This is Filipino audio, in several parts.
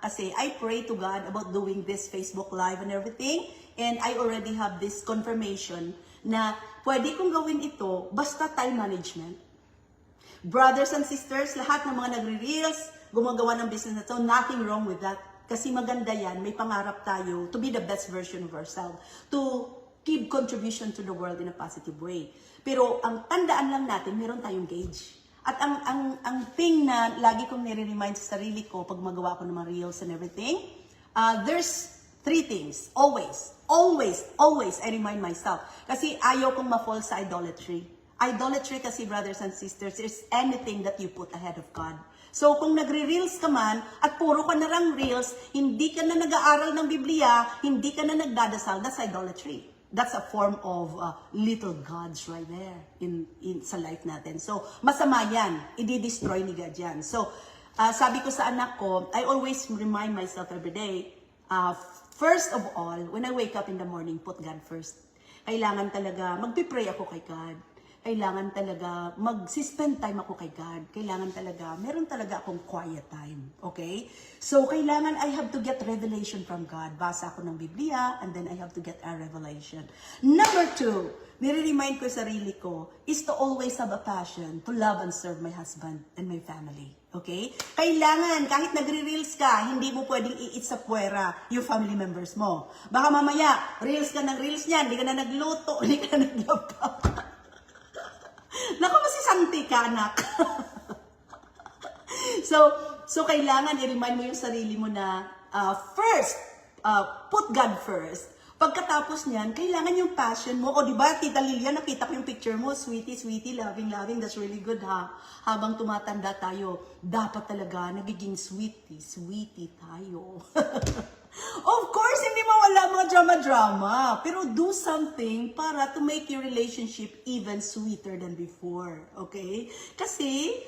Kasi I pray to God about doing this Facebook Live and everything. And I already have this confirmation na pwede kong gawin ito basta time management. Brothers and sisters, lahat ng mga nagre-reels, gumagawa ng business na to, nothing wrong with that. Kasi maganda yan, may pangarap tayo to be the best version of ourselves, to give contribution to the world in a positive way. Pero ang tandaan lang natin, meron tayong gauge. At ang thing na lagi kong nire-remind sa sarili ko pag magawa ko ng mga reels and everything, there's three things. Always, I remind myself. Kasi ayaw kong ma-fall sa idolatry. Idolatry kasi, brothers and sisters, is anything that you put ahead of God. So, kung nagre-reels ka man, at puro ka na lang reels, hindi ka na nag-aaral ng Biblia, hindi ka na nagdadasal, that's idolatry. That's a form of little gods right there in sa life natin. So, masama yan. I-destroy ni God yan. So, sabi ko sa anak ko, I always remind myself every day, first of all, when I wake up in the morning, put God first. Kailangan talaga, magpipray ako kay God. Kailangan talaga, mag-spend time ako kay God. Kailangan talaga, meron talaga akong quiet time. Okay? So, kailangan I have to get revelation from God. Basa ako ng Biblia, and then I have to get a revelation. Number 2, nire-remind ko sa sarili ko, is to always have a passion to love and serve my husband and my family. Okay? Kailangan, kahit nagre-reels ka, hindi mo pwedeng i-eat sa puwera yung family members mo. Baka mamaya, reels ka ng reels niyan, hindi ka na nagluto, hindi ka na naglaba. Naku, masisanti ka, anak. so kailangan i-remind mo yung sarili mo na first, put God first. Pagkatapos niyan, kailangan yung passion mo. O diba, Tita Lilia, nakita ko yung picture mo, sweetie, loving, that's really good ha. Habang tumatanda tayo, dapat talaga nagiging sweetie tayo. Of course, hindi mawala mga drama-drama. Pero do something para to make your relationship even sweeter than before. Okay? Kasi,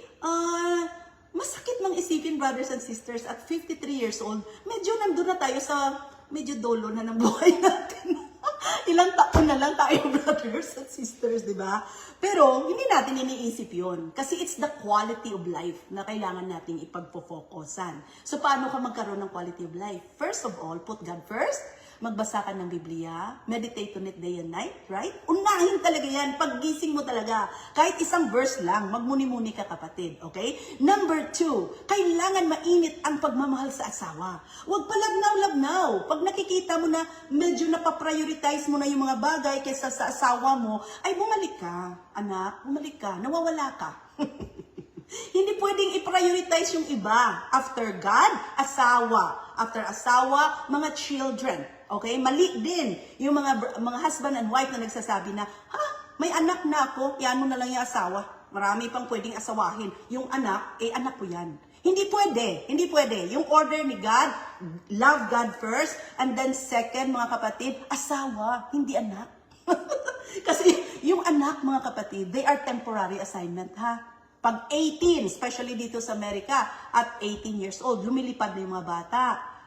masakit mang isipin, brothers and sisters, at 53 years old, medyo nandun na tayo sa medyo dolo na ng buhay natin. Ilang taon na lang tayo, brothers and sisters, di ba? Pero, hindi natin iniisip yun. Kasi it's the quality of life na kailangan nating ipagpo-focusan. So, paano ka magkaroon ng quality of life? First of all, put God first. Magbasa ka ng Biblia. Meditate on it day and night, right? Unahin talaga yan. Paggising mo talaga. Kahit isang verse lang, magmuni-muni ka, kapatid. Okay? Number 2, kailangan mainit ang pagmamahal sa asawa. Huwag pa labnaw. Pag nakikita mo na medyo napaprioritize mo na yung mga bagay kaysa sa asawa mo, ay bumalik ka, anak. Bumalik ka. Nawawala ka. Hindi pwedeng i-prioritize yung iba. After God, asawa. After asawa, mga children. Okay? Mali din yung mga husband and wife na nagsasabi na, may anak na ako, yan mo na lang yung asawa. Marami pang pwedeng asawahin. Yung anak, anak ko yan. Hindi pwede. Yung order ni God, love God first, and then second, mga kapatid, asawa, hindi anak. Kasi yung anak, mga kapatid, they are temporary assignment, ha? Pag 18, especially dito sa Amerika, at 18 years old, lumilipad na yung mga bata.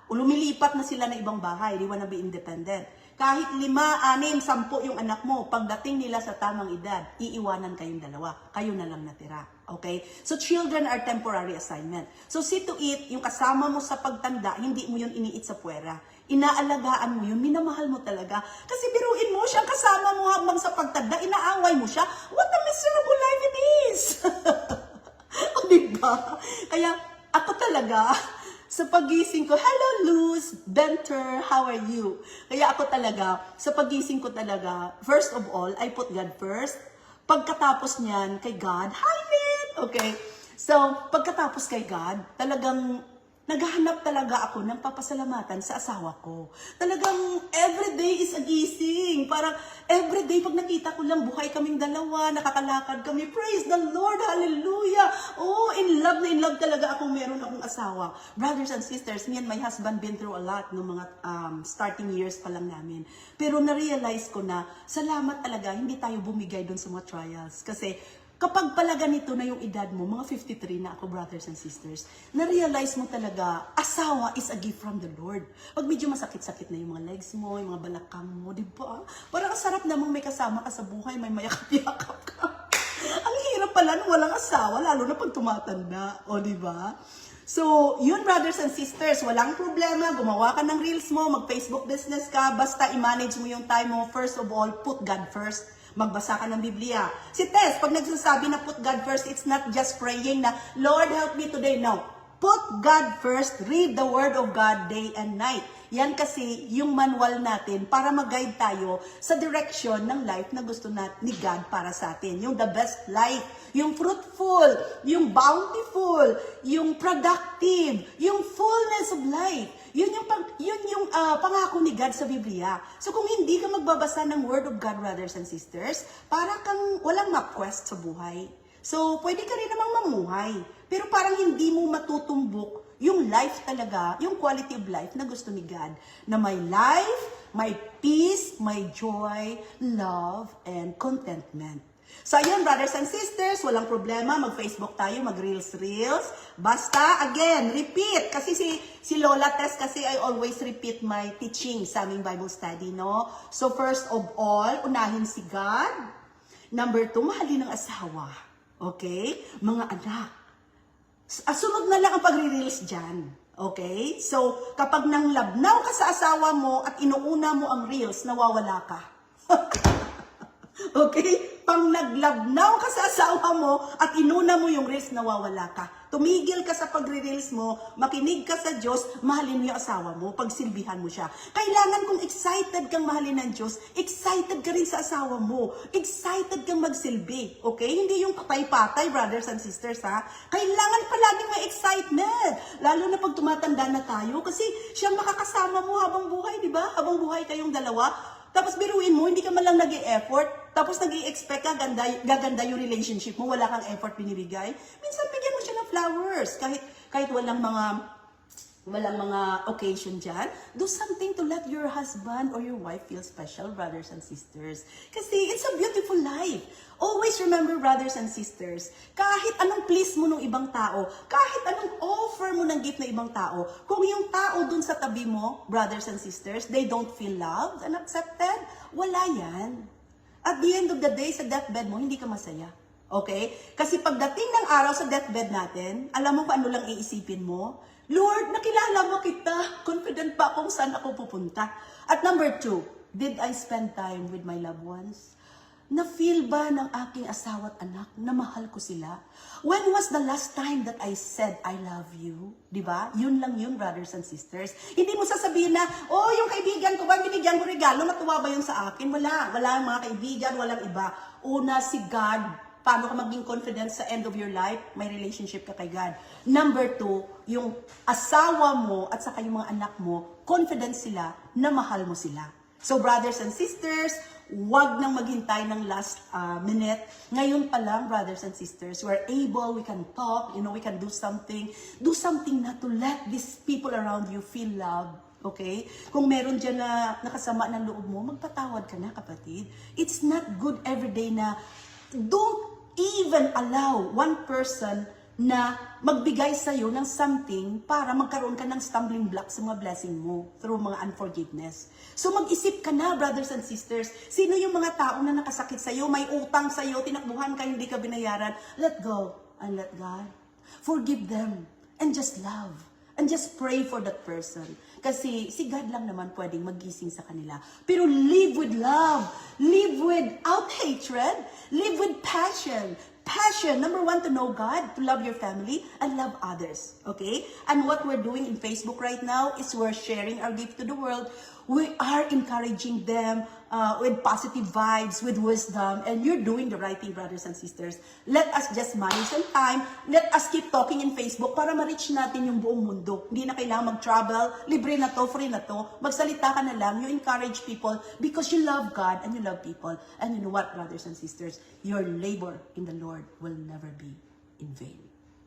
O lumilipat na sila na ibang bahay, they wanna be independent. Kahit 5, 6, 10 yung anak mo, pagdating nila sa tamang edad, iiwanan kayong dalawa. Kayo na lang natira. Okay? So, children are temporary assignment. So, see to it, yung kasama mo sa pagtanda, hindi mo yun iniit sa puwera. Inaalagaan mo yun, minamahal mo talaga. Kasi biruin mo, siyang kasama mo habang sa pagtanda, inaaway mo siya. What a miserable life it is! O, diba? Kaya, ako talaga, sa pagising ko, hello Luz, Benter, how are you? Kaya ako talaga, sa pagising ko talaga, first of all, I put God first. Pagkatapos niyan, kay God, hi Lynn! Okay, so pagkatapos kay God, talagang naghahanap talaga ako ng papasalamatan sa asawa ko. Talagang everyday is a gising. Parang everyday pag nakita ko lang, buhay kaming dalawa, nakakalakad kami. Praise the Lord, hallelujah. Oh, in love talaga akong meron akong asawa. Brothers and sisters, me and my husband been through a lot ng mga starting years pa lang namin. Pero na-realize ko na, salamat talaga, hindi tayo bumigay doon sa mga trials. Kasi kapag pala ganito na yung edad mo, mga 53 na ako, brothers and sisters, na-realize mo talaga, asawa is a gift from the Lord. Pag medyo masakit-sakit na yung mga legs mo, yung mga balakang mo, di ba? Parang sarap namang may kasama ka sa buhay, may mayakap-yakap ka. Ang hirap pala nung walang asawa, lalo na pag tumatanda, o di ba? So, yun brothers and sisters, walang problema, gumawa ka ng reels mo, mag-Facebook business ka, basta i-manage mo yung time mo. First of all, put God first. Magbasa ka ng Biblia. Si Tess, pag nagsasabi na put God first, it's not just praying na, Lord, help me today. No. Put God first. Read the Word of God day and night. Yan kasi yung manual natin para mag-guide tayo sa direction ng life na gusto ni God para sa atin. Yung the best life, yung fruitful, yung bountiful, yung productive, yung fullness of life. Yun yung pangako ni God sa Biblia. So kung hindi ka magbabasa ng Word of God, brothers and sisters, para kang walang map quest sa buhay. So pwede ka rin namang mamuhay, pero parang hindi mo matutumbok yung life talaga, yung quality of life na gusto ni God. Na may life, may peace, may joy, love, and contentment. So ayun, brothers and sisters, walang problema, mag-Facebook tayo, mag-reels. Basta, again, repeat. Kasi si Lola Tess, kasi I always repeat my teaching sa aming Bible study, no? So first of all, unahin si God. Number 2, mahalin ang asawa. Okay? Mga anak. Sunod na lang ang pagre-reels dyan. Okay? So, kapag nang labnaw ka sa asawa mo at inuuna mo ang reels, nawawala ka. Okay? Pang naglabnaw ka sa asawa mo at inuna mo yung reels, nawawala ka. Tumigil ka sa pagre-reels mo, makinig ka sa Diyos, mahalin mo yung asawa mo, pagsilbihan mo siya. Kailangan kung excited kang mahalin ng Diyos, excited ka rin sa asawa mo. Excited kang magsilbi. Okay? Hindi yung patay-patay, brothers and sisters, ha? Kailangan palaging may excitement. Lalo na pag tumatanda na tayo, kasi siyang makakasama mo habang buhay, di ba? Habang buhay kayong dalawa. Tapos biruin mo, hindi ka man lang nag-i-effort. Tapos nag-i-expect ka, gaganda yung relationship mo, wala kang effort binibigay. Minsan bigyan mo siya ng flowers. Kahit walang mga occasion dyan, do something to let your husband or your wife feel special, brothers and sisters. Kasi it's a beautiful life. Always remember, brothers and sisters, kahit anong please mo ng ibang tao, kahit anong offer mo ng gift ng ibang tao, kung yung tao dun sa tabi mo, brothers and sisters, they don't feel loved and accepted, wala yan. At the end of the day, sa deathbed mo, hindi ka masaya. Okay? Kasi pagdating ng araw sa deathbed natin, alam mo kung ano lang iisipin mo? Lord, nakilala mo kita. Confident pa kung saan ako pupunta. At number 2, did I spend time with my loved ones? Na-feel ba ng aking asawa at anak na mahal ko sila? When was the last time that I said, I love you? Diba? Yun lang yun, brothers and sisters. Hindi mo sasabihin na, oh, yung kaibigan ko ba, binigyan ko regalo, matuwa ba yun sa akin? Wala. Wala ang mga kaibigan, walang iba. Una, si God. Paano ka maging confident sa end of your life? May relationship ka kay God. Number 2, yung asawa mo at saka yung mga anak mo, confident sila na mahal mo sila. So brothers and sisters, wag nang maghintay ng last minute. Ngayon pa lang, brothers and sisters, we're able, we can talk, we can do something. Do something na to let these people around you feel love. Okay? Kung meron dyan na nakasama ng loob mo, magpatawad ka na, kapatid. It's not good everyday na don't even allow one person na magbigay sa'yo ng something para magkaroon ka ng stumbling block sa mga blessing mo through mga unforgiveness. So mag-isip ka na, brothers and sisters, sino yung mga tao na nakasakit sa'yo, may utang sa'yo, tinakbuhan ka, hindi ka binayaran, let go and let God. Forgive them and just love. And just pray for that person. Kasi si God lang naman pwedeng magising sa kanila. Pero live with love. Live without hatred. Live with passion. Passion, number 1, to know God, to love your family, and love others. Okay? And what we're doing in Facebook right now is we're sharing our gift to the world. We are encouraging them with positive vibes, with wisdom, and you're doing the right thing, brothers and sisters. Let us just manage some time. Let us keep talking in Facebook para ma-reach natin yung buong mundo. Hindi na kailangan mag-travel. Libre na to, free na to. Magsalita ka na lang. You encourage people because you love God and you love people. And you know what, brothers and sisters? Your labor in the Lord will never be in vain.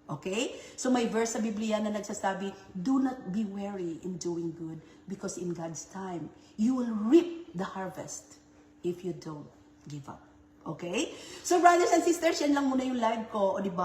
Okay? So may verse sa Biblia na nagsasabi, do not be weary in doing good because in God's time, you will reap the harvest if you don't give up. Okay? So brothers and sisters, yan lang muna yung live ko, o diba?